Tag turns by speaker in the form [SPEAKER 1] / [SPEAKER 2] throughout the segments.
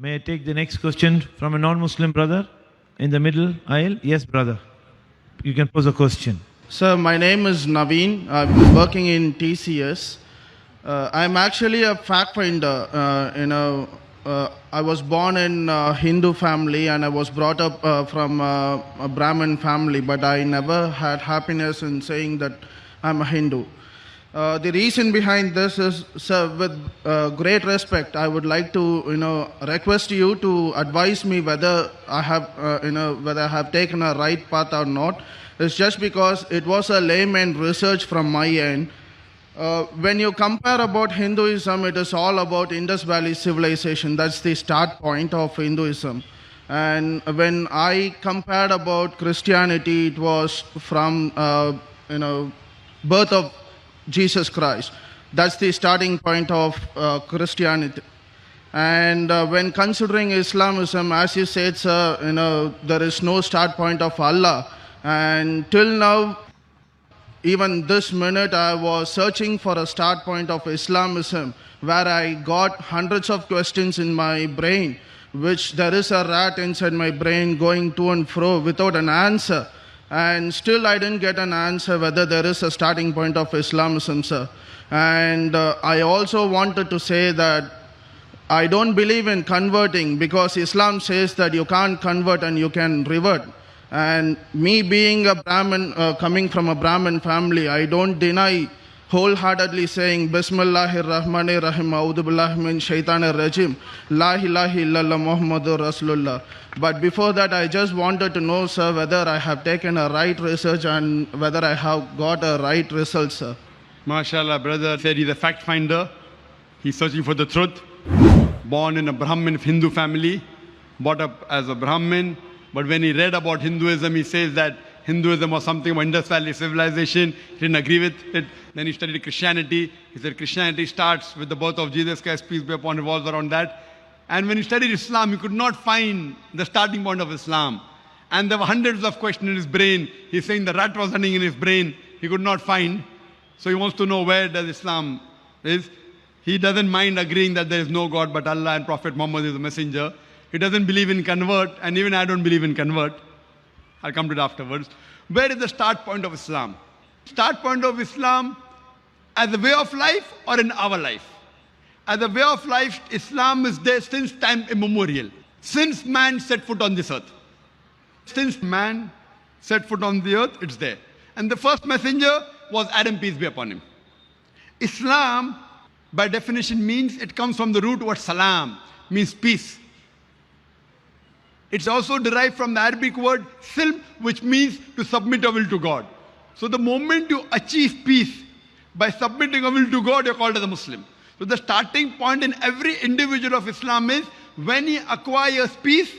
[SPEAKER 1] May I take the next question from a non-Muslim brother in the middle aisle? Yes, brother. You can pose a question.
[SPEAKER 2] Sir, my name is Naveen. I've been working in TCS. I'm actually a fact finder. I was born in a Hindu family and I was brought up from a Brahmin family, but I never had happiness in saying that I'm a Hindu. The reason behind this is, sir, with great respect, I would like to, request you to advise me whether I have, whether I have taken a right path or not. It's just because it was a layman research from my end. When you compare about Hinduism, it is all about Indus Valley civilization. That's the start point of Hinduism. And when I compared about Christianity, it was from, birth of Jesus Christ. That's the starting point of Christianity. And when considering Islamism, as you said, sir, there is no start point of Allah. And till now, even this minute, I was searching for a start point of Islamism, where I got hundreds of questions in my brain, which there is a rat inside my brain going to and fro without an answer. And still I didn't get an answer whether there is a starting point of Islamism, sir. And I also wanted to say that I don't believe in converting, because Islam says that you can't convert and you can revert. And me being a Brahmin, coming from a Brahmin family, I don't deny wholeheartedly saying Bismillahir Rahmanir Rahim, A'udhu Billahi Min Shaitanir Rajim, La ilaha illallah Muhammadur Rasulullah. But before that, I just wanted to know, sir, whether I have taken a right research and whether I have got a right result, sir.
[SPEAKER 3] MashaAllah, brother said he's a fact finder. He's searching for the truth. Born in a Brahmin Hindu family, brought up as a Brahmin. But when he read about Hinduism, he says that Hinduism was something of Indus Valley civilization. He didn't agree with it. Then he studied Christianity. He said Christianity starts with the birth of Jesus Christ, peace be upon him, revolves around that. And when he studied Islam, he could not find the starting point of Islam. And there were hundreds of questions in his brain. He's saying the rat was running in his brain. He could not find. So he wants to know where does Islam is. He doesn't mind agreeing that there is no God but Allah and Prophet Muhammad is the messenger. He doesn't believe in convert, and even I don't believe in convert. I'll come to it afterwards. Where is the start point of Islam? Start point of Islam as a way of life or in our life? As a way of life, Islam is there since time immemorial. Since man set foot on this earth. Since man set foot on the earth, it's there. And the first messenger was Adam, peace be upon him. Islam, by definition, means, it comes from the root word salam, means peace. It's also derived from the Arabic word silm, which means to submit a will to God. So the moment you achieve peace by submitting a will to God, you're called as a Muslim. So the starting point in every individual of Islam is when he acquires peace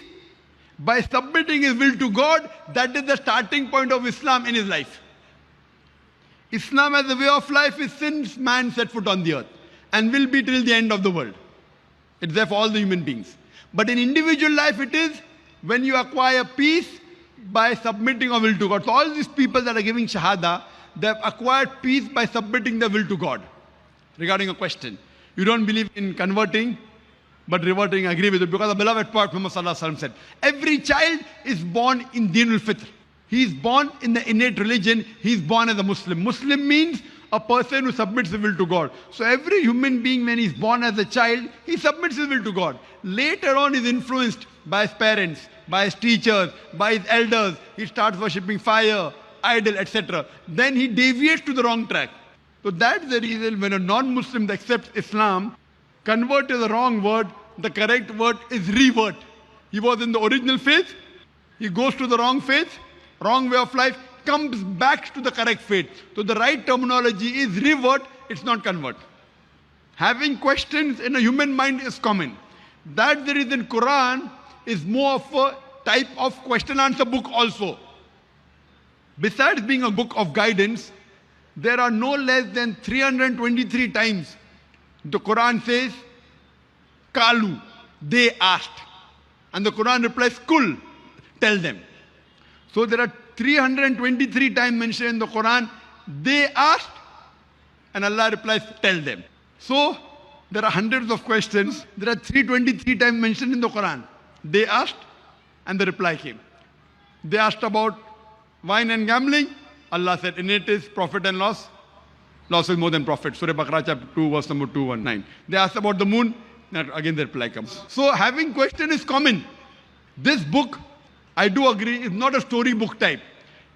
[SPEAKER 3] by submitting his will to God, that is the starting point of Islam in his life. Islam as a way of life is since man set foot on the earth and will be till the end of the world. It's there for all the human beings. But in individual life, it is when you acquire peace by submitting a will to God. So all these people that are giving Shahada, they have acquired peace by submitting their will to God. Regarding a question, you don't believe in converting, but reverting, I agree with it, because the beloved Prophet Muhammad Sallallahu Alaihi Wasallam said, every child is born in Dinul Fitr. He is born in the innate religion. He is born as a Muslim. Muslim means a person who submits his will to God. So every human being, when he is born as a child, he submits his will to God. Later on, he is influenced by his parents, by his teachers, by his elders. He starts worshipping fire, idol, etc. Then he deviates to the wrong track. So that's the reason when a non-Muslim accepts Islam, convert is the wrong word. The correct word is revert. He was in the original faith. He goes to the wrong faith, wrong way of life, comes back to the correct faith. So the right terminology is revert, it's not convert. Having questions in a human mind is common. That's the reason Quran is more of a type of question answer book also. Besides being a book of guidance, there are no less than 323 times the Quran says, Kalu, they asked. And the Quran replies, Kul, tell them. So there are 323 times mentioned in the Quran, they asked, and Allah replies, tell them. So There are hundreds of questions. There are 323 times mentioned in the Quran. They asked and the reply came. They asked about wine and gambling. Allah said, in it is profit and loss. Loss is more than profit. Surah Baqarah chapter 2 verse number 219. They asked about the moon. Again the reply comes. So having question is common. This book, I do agree, is not a story book type.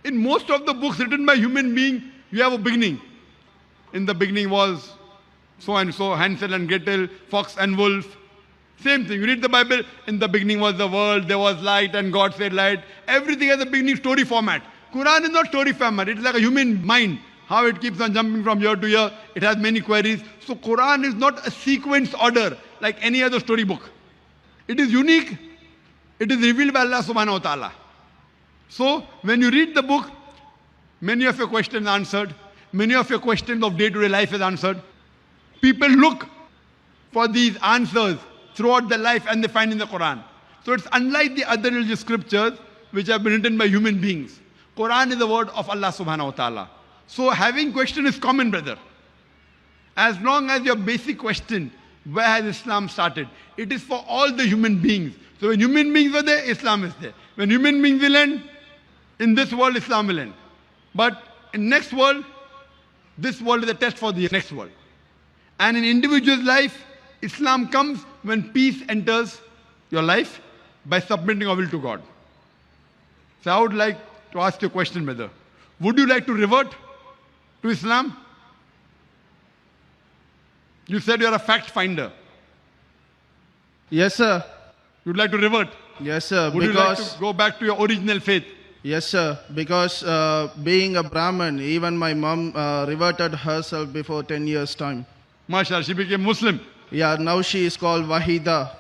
[SPEAKER 3] In most of the books written by human beings, you have a beginning. In the beginning was so and so, Hansel and Gretel, fox and wolf. Same thing. You read the Bible, in the beginning was the world, there was light and God said light. Everything has a beginning story format. Quran is not story format. It is like a human mind. How it keeps on jumping from year to year. It has many queries. So Quran is not a sequence order like any other story book. It is unique. It is revealed by Allah subhanahu wa ta'ala. So when you read the book, many of your questions are answered. Many of your questions of day-to-day life is answered. People look for these answers throughout their life and they find in the Quran. So it's unlike the other religious scriptures which have been written by human beings. Quran is the word of Allah subhanahu wa ta'ala. So having question is common, brother. As long as your basic question, where has Islam started? It is for all the human beings. So when human beings were there, Islam is there. When human beings will end, in this world, Islam will end. But in next world, this world is a test for the next world. And in individual's life, Islam comes when peace enters your life by submitting your will to God. So I would like to ask you a question, brother. Would you like to revert to Islam? You said you are a fact finder.
[SPEAKER 2] Yes, sir.
[SPEAKER 3] You'd like to revert?
[SPEAKER 2] Yes, sir.
[SPEAKER 3] Would you like to go back to your original faith?
[SPEAKER 2] Yes, sir. Because being a Brahmin, even my mom reverted herself before 10 years' time.
[SPEAKER 3] MashaAllah, she became Muslim.
[SPEAKER 2] Yeah, now she is called Wahida.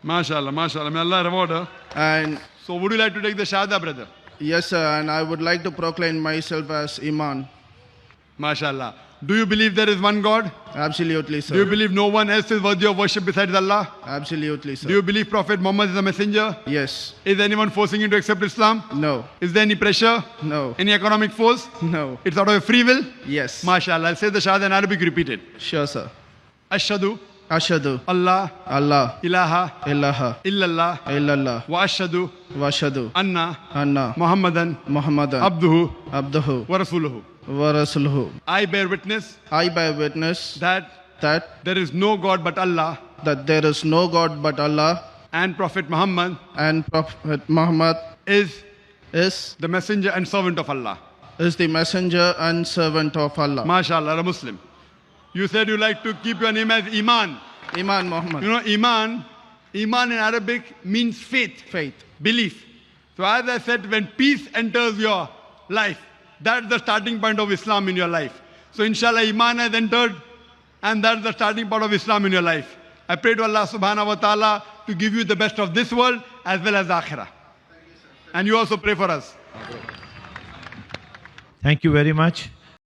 [SPEAKER 3] MashaAllah, MashaAllah. May Allah reward her.
[SPEAKER 2] And
[SPEAKER 3] So would you like to take the Shahada, brother?
[SPEAKER 2] yes, sir. And I would like to proclaim myself as Iman.
[SPEAKER 3] MashaAllah. Do you believe there is one God?
[SPEAKER 2] Absolutely, sir.
[SPEAKER 3] Do you believe no one else is worthy of worship besides Allah?
[SPEAKER 2] Absolutely, sir.
[SPEAKER 3] Do you believe Prophet Muhammad is a messenger?
[SPEAKER 2] Yes.
[SPEAKER 3] Is anyone forcing you to accept Islam?
[SPEAKER 2] No.
[SPEAKER 3] Is there any pressure?
[SPEAKER 2] No.
[SPEAKER 3] Any economic force?
[SPEAKER 2] No.
[SPEAKER 3] It's out of your free will?
[SPEAKER 2] Yes.
[SPEAKER 3] MashaAllah. I'll say the Shahada in Arabic, repeat it.
[SPEAKER 2] Sure, sir.
[SPEAKER 3] Ashhadu
[SPEAKER 2] Ashhadu
[SPEAKER 3] Allah
[SPEAKER 2] Allah
[SPEAKER 3] ilaha
[SPEAKER 2] ilaha
[SPEAKER 3] illallah
[SPEAKER 2] illallah
[SPEAKER 3] wa ashhadu
[SPEAKER 2] wa ashhadu
[SPEAKER 3] anna
[SPEAKER 2] anna
[SPEAKER 3] Muhammadan
[SPEAKER 2] Muhammadan
[SPEAKER 3] abduhu
[SPEAKER 2] abduhu
[SPEAKER 3] wa rasuluhu.
[SPEAKER 2] wa rasuluhu.
[SPEAKER 3] I bear witness
[SPEAKER 2] I bear witness
[SPEAKER 3] that
[SPEAKER 2] that
[SPEAKER 3] there is no God but Allah
[SPEAKER 2] there is no God but Allah,
[SPEAKER 3] and Prophet Muhammad
[SPEAKER 2] and Prophet Muhammad
[SPEAKER 3] is
[SPEAKER 2] is
[SPEAKER 3] the messenger and servant of Allah.
[SPEAKER 2] the messenger and servant of Allah.
[SPEAKER 3] MashaAllah, a Muslim. You said you like to keep your name as Iman.
[SPEAKER 2] Iman Muhammad.
[SPEAKER 3] You know, Iman in Arabic means faith,
[SPEAKER 2] Faith.
[SPEAKER 3] belief. So as I said, when peace enters your life, that's the starting point of Islam in your life. So inshallah, Iman has entered, and that's the starting point of Islam in your life. I pray to Allah subhanahu wa ta'ala to give you the best of this world as well as the akhirah. And you also pray for us.
[SPEAKER 1] Thank you very much.